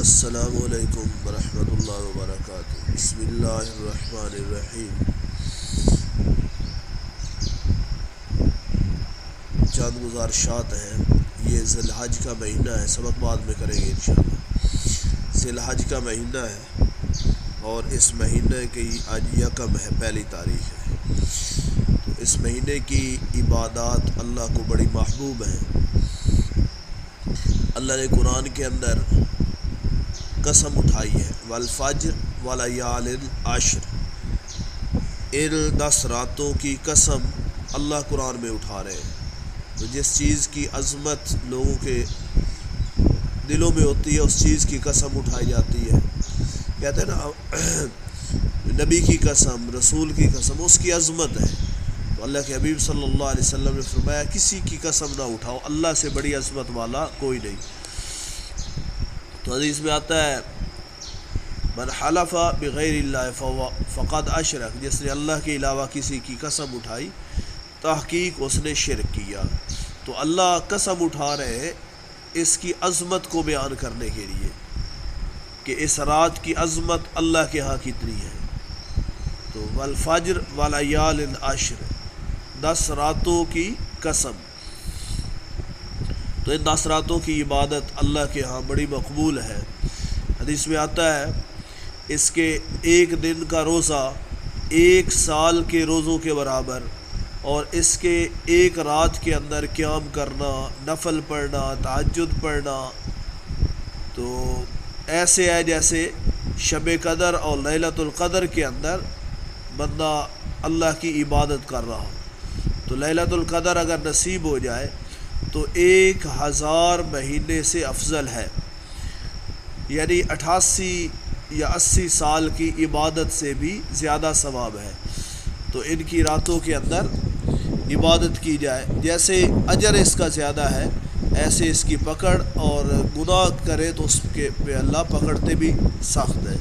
السلام علیکم ورحمۃ اللہ وبرکاتہ۔ بسم اللہ الرحمن الرحیم۔ چند گزارشات ہیں۔ یہ ذی الحج کا مہینہ ہے، سبق بعد میں کریں گے انشاءاللہ۔ ذی الحج کا مہینہ ہے اور اس مہینے کی آج یکم ہے، پہلی تاریخ ہے۔ تو اس مہینے کی عبادات اللہ کو بڑی محبوب ہیں۔ اللہ نے قرآن کے اندر قسم اٹھائی ہے، والفجر ولیال عشر، ان 10 راتوں کی قسم اللہ قرآن میں اٹھا رہے ہیں۔ تو جس چیز کی عظمت لوگوں کے دلوں میں ہوتی ہے اس چیز کی قسم اٹھائی جاتی ہے۔ کہتے ہیں نا، نبی کی قسم، رسول کی قسم، اس کی عظمت ہے۔ تو اللہ کے حبیب صلی اللہ علیہ وسلم نے فرمایا کسی کی قسم نہ اٹھاؤ، اللہ سے بڑی عظمت والا کوئی نہیں۔ تو حدیث میں آتا ہے، من حلف بغیر اللہ فقد اشرک، جس نے اللہ کے علاوہ کسی کی قسم اٹھائی تحقیق اس نے شرک کیا۔ تو اللہ قسم اٹھا رہے ہیں اس کی عظمت کو بیان کرنے کے لیے کہ اس رات کی عظمت اللہ کے ہاں کتنی ہے۔ تو والفجر ولیال عشر، 10 راتوں کی قسم۔ تو ان 10 راتوں کی عبادت اللہ کے ہاں بڑی مقبول ہے۔ حدیث میں آتا ہے اس کے ایک دن کا روزہ 1 سال کے روزوں کے برابر، اور اس کے ایک رات کے اندر قیام کرنا، نفل پڑھنا، تہجد پڑھنا، تو ایسے ہے جیسے شب قدر اور لیلۃ القدر کے اندر بندہ اللہ کی عبادت کر رہا ہو۔ تو لیلۃ القدر اگر نصیب ہو جائے تو 1000 مہینے سے افضل ہے، یعنی 88 یا 80 سال کی عبادت سے بھی زیادہ ثواب ہے۔ تو ان کی راتوں کے اندر عبادت کی جائے، جیسے اجر اس کا زیادہ ہے ایسے اس کی پکڑ، اور گناہ کرے تو اس کے پہ اللہ پکڑتے بھی سخت ہے۔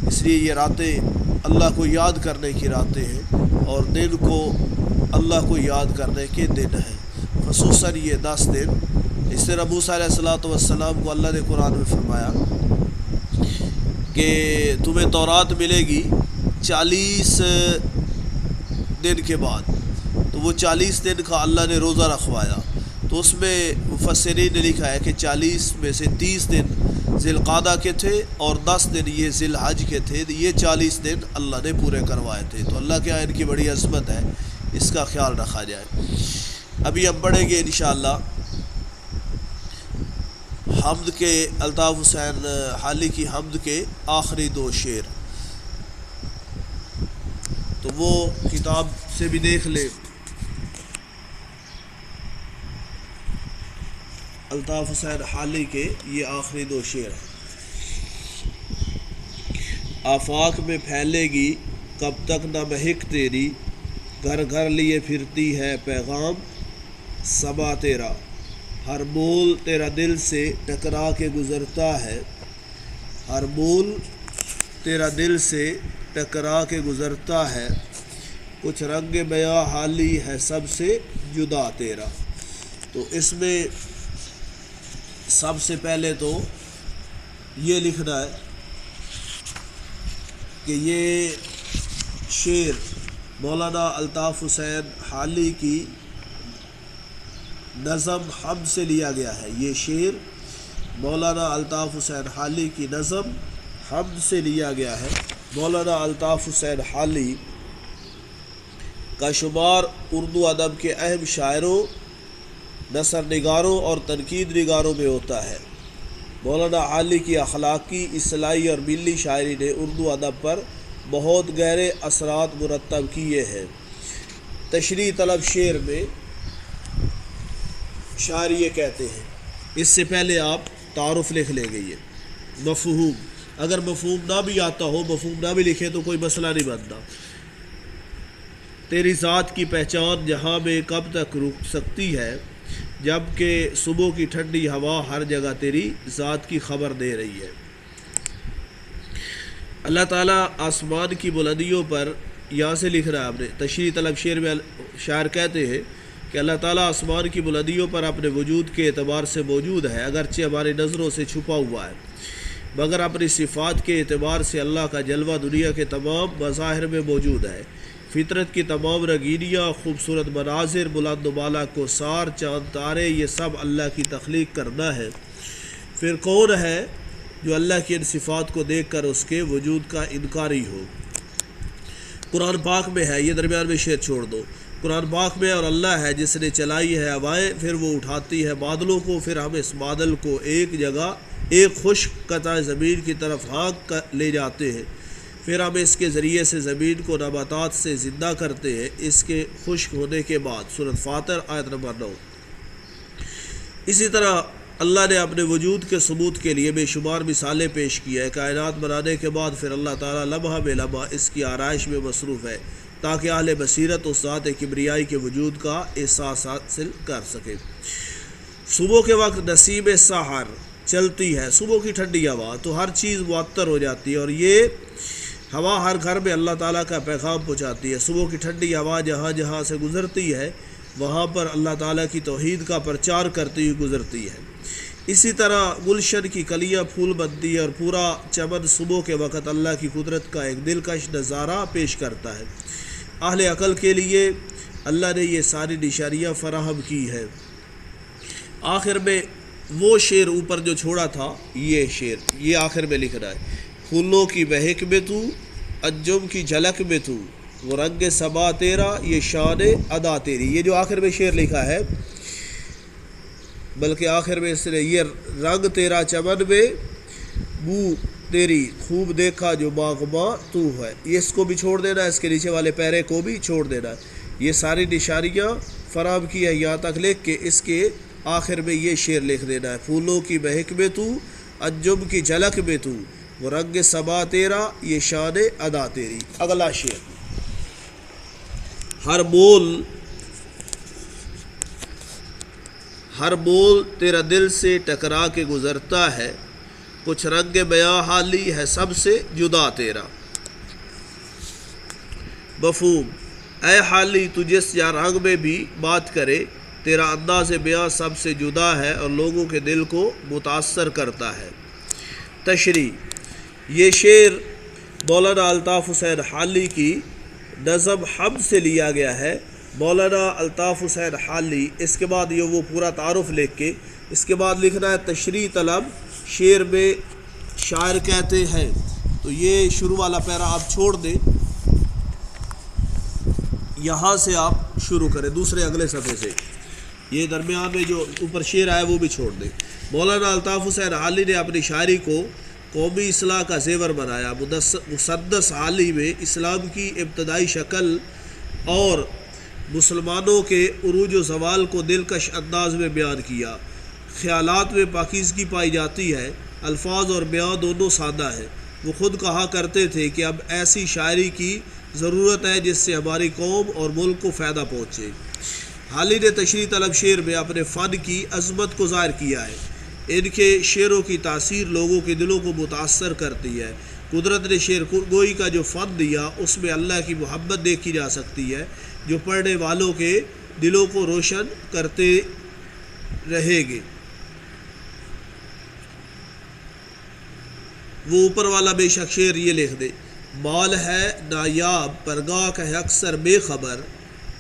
اس لیے یہ راتیں اللہ کو یاد کرنے کی راتیں ہیں، اور دن کو اللہ کو یاد کرنے کے دن ہیں، خصوصاً یہ 10 دن۔ اس طرح موسیٰ علیہ السلام کو اللہ نے قرآن میں فرمایا کہ تمہیں تورات ملے گی 40 دن کے بعد۔ تو وہ 40 دن کا اللہ نے روزہ رکھوایا۔ تو اس میں مفسرین نے لکھا ہے کہ 40 میں سے 30 دن ذی القعدہ کے تھے اور 10 دن یہ ذی الحج کے تھے۔ یہ 40 دن اللہ نے پورے کروائے تھے۔ تو اللہ کے یہاں ان کی بڑی عظمت ہے، اس کا خیال رکھا جائے۔ ابھی ہم پڑھیں گے انشاءاللہ حمد کے، الطاف حسین حالی کی حمد کے آخری 2 شعر۔ تو وہ کتاب سے بھی دیکھ لیں، الطاف حسین حالی کے یہ آخری 2 شعر ہیں۔ آفاق میں پھیلے گی کب تک نہ مہک تیری، گھر گھر لیے پھرتی ہے پیغام صبا تیرا، ہر بول تیرا دل سے ٹکرا کے گزرتا ہے، ہر بول تیرا دل سے ٹکرا کے گزرتا ہے، کچھ رنگ بیاں حالی ہے سب سے جدا تیرا۔ تو اس میں سب سے پہلے تو یہ لکھنا ہے کہ یہ شعر مولانا الطاف حسین حالی کی نظم حمد سے لیا گیا ہے۔ یہ شعر مولانا الطاف حسین حالی کی نظم حمد سے لیا گیا ہے۔ مولانا الطاف حسین حالی کا شمار اردو ادب کے اہم شاعروں، نثر نگاروں اور تنقید نگاروں میں ہوتا ہے۔ مولانا حالی کی اخلاقی، اصلاحی اور ملی شاعری نے اردو ادب پر بہت گہرے اثرات مرتب کیے ہیں۔ تشریح طلب شعر میں شاعر یہ کہتے ہیں، اس سے پہلے آپ تعارف لکھ لیں گے۔ یہ مفہوم، اگر مفہوم نہ بھی آتا ہو، مفہوم نہ بھی لکھے تو کوئی مسئلہ نہیں بنتا۔ تیری ذات کی پہچان جہاں میں کب تک رک سکتی ہے، جب کہ صبح کی ٹھنڈی ہوا ہر جگہ تیری ذات کی خبر دے رہی ہے۔ اللہ تعالیٰ آسمان کی بلندیوں پر، یہاں سے لکھ رہا ہے آپ نے تشریح طلب شعر میں، شاعر کہتے ہیں کہ اللہ تعالیٰ آسمان کی بلندیوں پر اپنے وجود کے اعتبار سے موجود ہے، اگرچہ ہماری نظروں سے چھپا ہوا ہے۔ مگر اپنی صفات کے اعتبار سے اللہ کا جلوہ دنیا کے تمام مظاہر میں موجود ہے۔ فطرت کی تمام رنگینیاں، خوبصورت مناظر، بلند و بالا کوثار، چاند تارے، یہ سب اللہ کی تخلیق کرنا ہے۔ پھر کون ہے جو اللہ کی ان صفات کو دیکھ کر اس کے وجود کا انکاری ہو؟ قرآن پاک میں ہے، یہ درمیان میں شعر چھوڑ دو، قرآن پاک میں، اور اللہ ہے جس نے چلائی ہے ہوائیں، پھر وہ اٹھاتی ہے بادلوں کو، پھر ہم اس بادل کو ایک جگہ ایک خشک قطع زمین کی طرف ہانک کر لے جاتے ہیں، پھر ہم اس کے ذریعے سے زمین کو نباتات سے زندہ کرتے ہیں اس کے خشک ہونے کے بعد۔ سورۃ فاطر آیت نمبر 9۔ اسی طرح اللہ نے اپنے وجود کے ثبوت کے لیے بے شمار مثالیں پیش کی ہے۔ کائنات بنانے کے بعد پھر اللہ تعالیٰ لمحہ بے لمحہ اس کی آرائش میں مصروف ہے تاکہ اہل بصیرت اس ذات کبریائی کے وجود کا احساس حاصل کر سکے۔ صبح کے وقت نسیم سحر چلتی ہے، صبح کی ٹھنڈی ہوا، تو ہر چیز معطر ہو جاتی ہے، اور یہ ہوا ہر گھر میں اللہ تعالیٰ کا پیغام پہنچاتی ہے۔ صبح کی ٹھنڈی ہوا جہاں جہاں سے گزرتی ہے وہاں پر اللہ تعالیٰ کی توحید کا پرچار کرتی ہوئی گزرتی ہے۔ اسی طرح گلشن کی کلیاں پھول بنتی ہے اور پورا چمن صبح کے وقت اللہ کی قدرت کا ایک دلکش نظارہ پیش کرتا ہے۔ اہل عقل کے لیے اللہ نے یہ ساری نشانیاں فراہم کی ہیں۔ آخر میں وہ شعر اوپر جو چھوڑا تھا، یہ شعر یہ آخر میں لکھنا ہے، پھولوں کی مہک میں تو، انجم کی جھلک میں تو، وہ رنگ صبا تیرا، یہ شان ادا تیری۔ یہ جو آخر میں شعر لکھا ہے، بلکہ آخر میں اس نے یہ رنگ تیرا چمن میں، بو تیری خوب دیکھا جو باغباں تو ہے، یہ اس کو بھی چھوڑ دینا، اس کے نیچے والے پیرے کو بھی چھوڑ دینا۔ یہ ساری نشانیاں فراہم کی ہے یہاں تک لکھ کے اس کے آخر میں یہ شعر لکھ دینا ہے، پھولوں کی مہک میں تو، انجم کی جھلک میں تو، وہ رنگ صبا تیرا، یہ شان ادا تیری۔ اگلا شعر، ہر بول تیرا دل سے ٹکرا کے گزرتا ہے، کچھ رنگ بیاں حالی ہے سب سے جدا تیرا۔ مفہوم، اے حالی تو جس یا رنگ میں بھی بات کرے، تیرا انداز بیاں سب سے جدا ہے اور لوگوں کے دل کو متاثر کرتا ہے۔ تشریح، یہ شعر مولانا الطاف حسین حالی کی نظم حمد سے لیا گیا ہے۔ مولانا الطاف حسین حالی، اس کے بعد یہ وہ پورا تعارف لکھ کے اس کے بعد لکھنا ہے تشریح طلب۔ شعر میں شاعر کہتے ہیں، تو یہ شروع والا پیرا آپ چھوڑ دیں، یہاں سے آپ شروع کریں دوسرے اگلے صفحے سے، یہ درمیان میں جو اوپر شعر آیا وہ بھی چھوڑ دیں۔ مولانا الطاف حسین حالی نے اپنی شاعری کو قومی اصلاح کا زیور بنایا۔ مسدس حالی میں اسلام کی ابتدائی شکل اور مسلمانوں کے عروج و زوال کو دلکش انداز میں بیان کیا۔ خیالات میں پاکیزگی پائی جاتی ہے، الفاظ اور بیان دونوں سادہ ہیں۔ وہ خود کہا کرتے تھے کہ اب ایسی شاعری کی ضرورت ہے جس سے ہماری قوم اور ملک کو فائدہ پہنچے۔ حالی نے تشریح طلب شعر میں اپنے فن کی عظمت کو ظاہر کیا ہے۔ ان کے شعروں کی تاثیر لوگوں کے دلوں کو متاثر کرتی ہے۔ قدرت نے شعر گوئی کا جو فن دیا اس میں اللہ کی محبت دیکھی جا سکتی ہے جو پڑھنے والوں کے دلوں کو روشن کرتے رہے گے۔ وہ اوپر والا بے شک شعر یہ لکھ دے، مال ہے نایاب پرگاہ ہے اکثر بے خبر،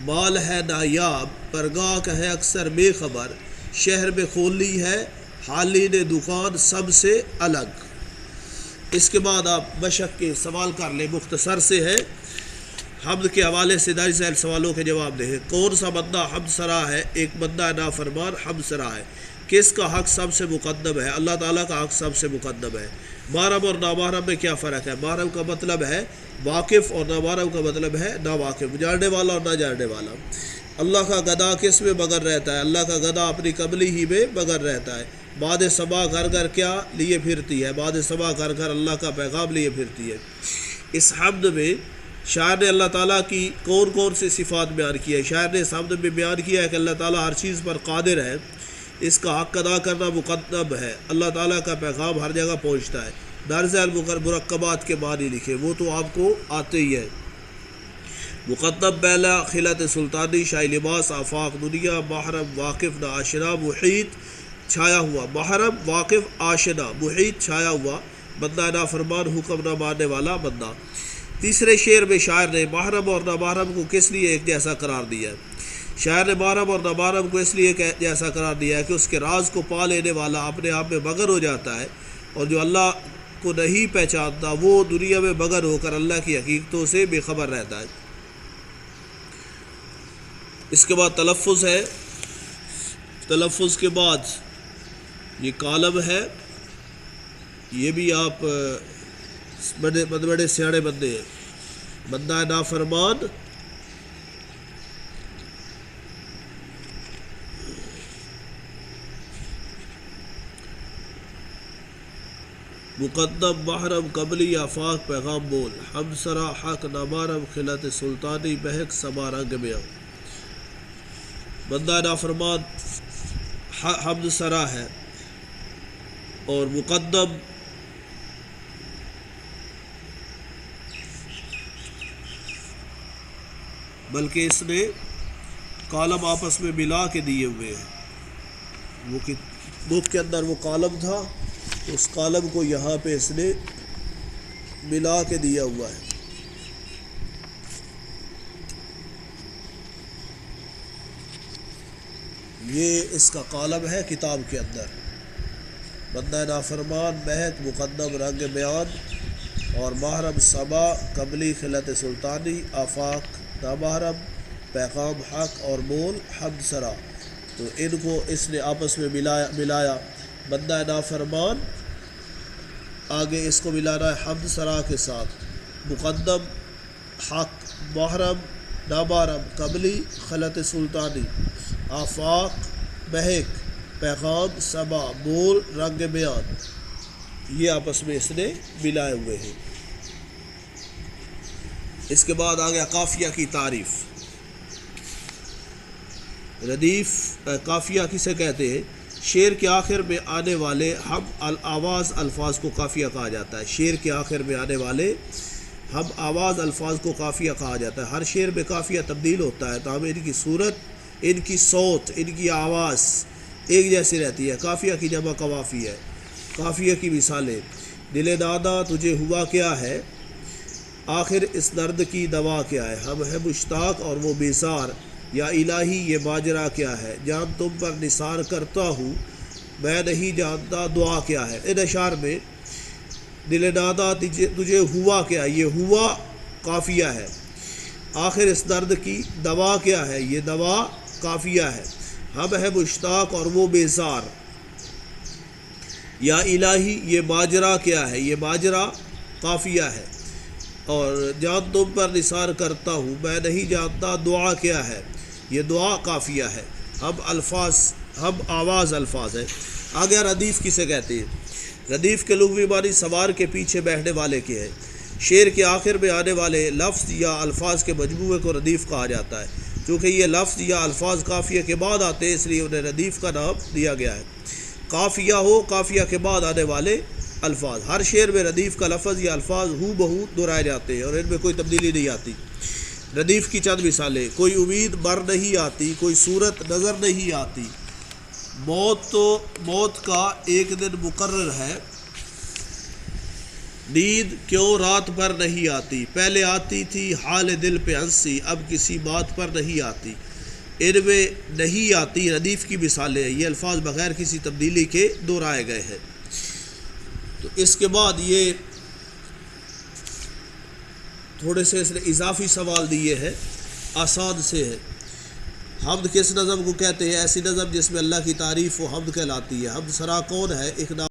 مال ہے نایاب پرگاہ ہے اکثر بے خبر، شہر میں کھولی ہے حالی نے دکان سب سے الگ۔ اس کے بعد آپ بشک کے سوال کر لیں، مختصر سے ہے، حمد کے حوالے سے داری سائل سوالوں کے جواب دیں۔ کون سا بندہ حمد سرا ہے؟ ایک بندہ نافرمان حمد سرا ہے۔ کس کا حق سب سے مقدم ہے؟ اللہ تعالیٰ کا حق سب سے مقدم ہے۔ محرم اور نامحرم میں کیا فرق ہے؟ محرم کا مطلب ہے واقف اور نامحرم کا مطلب ہے ناواقف، جاننے والا اور نہ جاننے والا۔ اللہ کا گدا کس میں مگن رہتا ہے؟ اللہ کا گدا اپنی قبلی ہی میں مگن رہتا ہے۔ باد صبا گھر گھر کیا لیے پھرتی ہے؟ باد صبا گھر گھر اللہ کا پیغام لیے پھرتی ہے۔ اس حمد میں شاعر نے اللہ تعالیٰ کی کون کون سی صفات بیان کی ہے؟ شاعر نے اس حمد میں بیان کیا ہے کہ اللہ تعالیٰ ہر چیز پر قادر ہے، اس کا حق ادا کرنا مقدم ہے، اللہ تعالیٰ کا پیغام ہر جگہ پہنچتا ہے۔ دارز المرکبات کے معنی لکھے، وہ تو آپ کو آتے ہی ہے۔ مقدم بیلا خلت سلطانی شاہی لباس آفاق دنیا، محرم واقف نہ آشنا محیط چھایا ہوا، محرم واقف آشنا محیط چھایا ہوا، بندہ نافرمان، حکم نہ ماننے والا بندہ۔ تیسرے شعر میں شاعر نے محرم اور نامحرم کو کس لیے ایک جیسا قرار دیا ہے؟ شاعر نے محرم اور نامحرم کو اس لیے جیسا قرار دیا ہے کہ اس کے راز کو پا لینے والا اپنے آپ میں مگن ہو جاتا ہے، اور جو اللہ کو نہیں پہچانتا وہ دنیا میں مگن ہو کر اللہ کی حقیقتوں سے بے خبر رہتا ہے۔ اس کے بعد تلفظ ہے، تلفظ کے بعد یہ کالم ہے، یہ بھی آپ بڑے سیاڑے بندے ہیں۔ بندہ نافرمان مقدم، محرم، قبلی، آفاق، پیغام بول، حمد سرا، حق، نامحرم، خلعت سلطانی، مہک، سما، رنگ میاں۔ بندہ نافرمان حمد سرا ہے اور مقدم بلکہ اس نے کالم آپس میں ملا کے دیے ہوئے ہیں، وہ بک کے اندر وہ کالم تھا، اس کالم کو یہاں پہ اس نے ملا کے دیا ہوا ہے۔ یہ اس کا کالم ہے کتاب کے اندر۔ بندہ نافرمان، مہک، مقدم، رنگ بیان اور محرم، سما، قبلی، خلعت سلطانی، آفاق، نامحرم، پیغام، حق اور بول، حمد سرا، تو ان کو اس نے آپس میں ملایا۔ بندہ نافرمان آگے اس کو ملانا ہے حمد سرا کے ساتھ، مقدم، حق، محرم، نامحرم، قبلی، خلعت سلطانی، آفاق، مہک، پیغام، سما، بول، رنگ بیان، یہ آپس میں اس نے ملائے ہوئے ہیں۔ اس کے بعد آ گیا قافیہ کی تعریف۔ ردیف قافیہ کسے کہتے ہیں؟ شعر کے آخر میں آنے والے ہم آواز الفاظ کو قافیہ کہا جاتا ہے۔ شعر کے آخر میں آنے والے ہم آواز الفاظ کو قافیہ کہا جاتا ہے۔ ہر شعر میں قافیہ تبدیل ہوتا ہے تاہم ان کی صورت، ان کی صوت، ان کی آواز ایک جیسی رہتی ہے۔ قافیہ کی جمع قوافی ہے۔ قافیہ کی مثالیں: دل دادا تجھے ہوا کیا ہے، آخر اس درد کی دوا کیا ہے، ہم ہے مشتاق اور وہ بیزار، یا الہی یہ ماجرا کیا ہے، جان تم پر نثار کرتا ہوں میں نہیں جانتا دعا کیا ہے۔ ان اشعار میں دل دادا تجھے ہوا کیا، یہ ہوا قافیہ ہے، آخر اس درد کی دوا کیا ہے، یہ دوا قافیہ ہے، ہم ہے مشتاق اور وہ بیزار، یا الہی یہ ماجرا کیا ہے، یہ ماجرا قافیہ ہے، اور جان تم پر نثار کرتا ہوں میں نہیں جانتا دعا کیا ہے، یہ دعا قافیہ ہے۔ ہم آواز الفاظ ہے۔ آگے ردیف کسے کہتے ہیں؟ ردیف کے لغوی معنی سوار کے پیچھے بیٹھنے والے کے ہیں۔ شعر کے آخر میں آنے والے لفظ یا الفاظ کے مجموعے کو ردیف کہا جاتا ہے۔ چونکہ یہ لفظ یا الفاظ قافیہ کے بعد آتے ہیں اس لیے انہیں ردیف کا نام دیا گیا ہے۔ قافیہ ہو، قافیہ کے بعد آنے والے الفاظ۔ ہر شعر میں ردیف کا لفظ یا الفاظ ہو بہو دہرائے جاتے ہیں اور ان میں کوئی تبدیلی نہیں آتی۔ ردیف کی چند مثالیں: کوئی امید بر نہیں آتی، کوئی صورت نظر نہیں آتی، موت کا ایک دن مقرر ہے، نیند کیوں رات بھر نہیں آتی، پہلے آتی تھی حال دل پہ ہنسی اب کسی بات پر نہیں آتی، ان میں نہیں آتی ردیف کی مثالیں ہیں۔ یہ الفاظ بغیر کسی تبدیلی کے دہرائے گئے ہیں۔ تو اس کے بعد یہ تھوڑے سے اس نے اضافی سوال دیے ہیں، آسان سے ہے۔ حمد کس نظم کو کہتے ہیں؟ ایسی نظم جس میں اللہ کی تعریف و حمد کہلاتی ہے۔ حمد سرا کون ہے؟ ایک